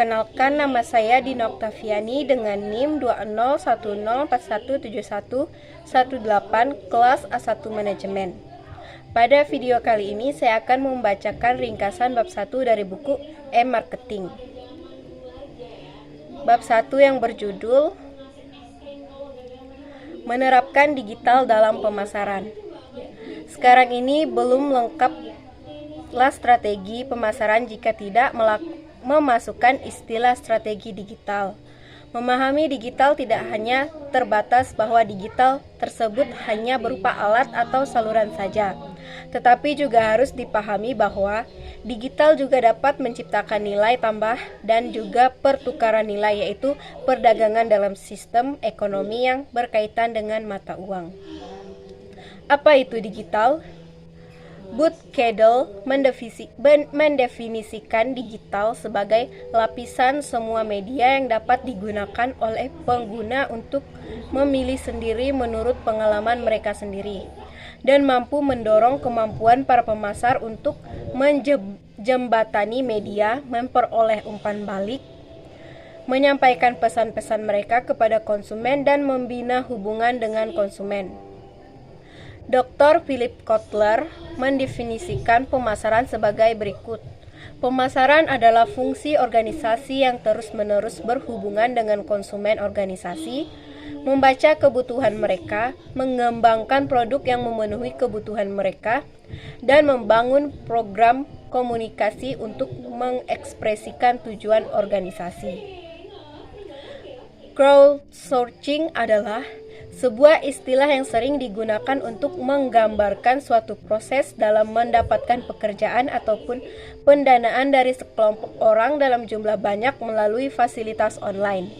Perkenalkan, nama saya Dina Oktaviani dengan NIM 2010417118 kelas A1 Manajemen. Pada video kali ini saya akan membacakan ringkasan bab 1 dari buku E-Marketing. Bab 1 yang berjudul Menerapkan Digital dalam Pemasaran. Sekarang ini belum lengkaplah strategi pemasaran jika tidak memasukkan istilah strategi digital. Memahami digital tidak hanya terbatas bahwa digital tersebut hanya berupa alat atau saluran saja, tetapi juga harus dipahami bahwa digital juga dapat menciptakan nilai tambah dan juga pertukaran nilai, yaitu perdagangan dalam sistem ekonomi yang berkaitan dengan mata uang. Apa itu digital? Booth Cadell mendefinisikan digital sebagai lapisan semua media yang dapat digunakan oleh pengguna untuk memilih sendiri menurut pengalaman mereka sendiri, dan mampu mendorong kemampuan para pemasar untuk menjembatani media, memperoleh umpan balik, menyampaikan pesan-pesan mereka kepada konsumen, dan membina hubungan dengan konsumen. Dr. Philip Kotler mendefinisikan pemasaran sebagai berikut. Pemasaran adalah fungsi organisasi yang terus-menerus berhubungan dengan konsumen organisasi, membaca kebutuhan mereka, mengembangkan produk yang memenuhi kebutuhan mereka, dan membangun program komunikasi untuk mengekspresikan tujuan organisasi. Crowdsourcing adalah sebuah istilah yang sering digunakan untuk menggambarkan suatu proses dalam mendapatkan pekerjaan ataupun pendanaan dari sekelompok orang dalam jumlah banyak melalui fasilitas online.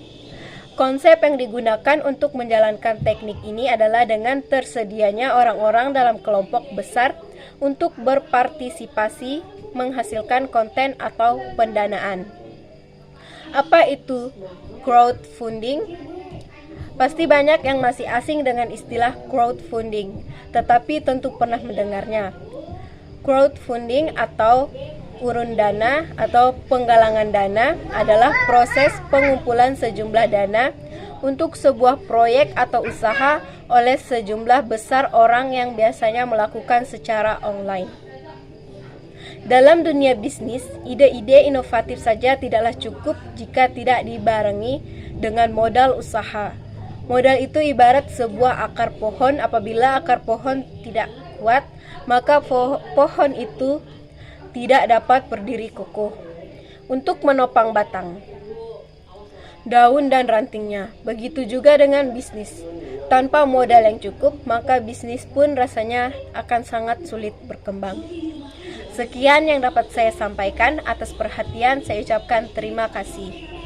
Konsep yang digunakan untuk menjalankan teknik ini adalah dengan tersedianya orang-orang dalam kelompok besar untuk berpartisipasi menghasilkan konten atau pendanaan. Apa itu crowdfunding? Pasti banyak yang masih asing dengan istilah crowdfunding, tetapi tentu pernah mendengarnya. Crowdfunding atau urun dana atau penggalangan dana adalah proses pengumpulan sejumlah dana untuk sebuah proyek atau usaha oleh sejumlah besar orang yang biasanya melakukan secara online. Dalam dunia bisnis, ide-ide inovatif saja tidaklah cukup jika tidak dibarengi dengan modal usaha. Modal itu ibarat sebuah akar pohon. Apabila akar pohon tidak kuat, maka pohon itu tidak dapat berdiri kokoh untuk menopang batang, daun, dan rantingnya. Begitu juga dengan bisnis. Tanpa modal yang cukup, maka bisnis pun rasanya akan sangat sulit berkembang. Sekian yang dapat saya sampaikan. Atas perhatian saya ucapkan terima kasih.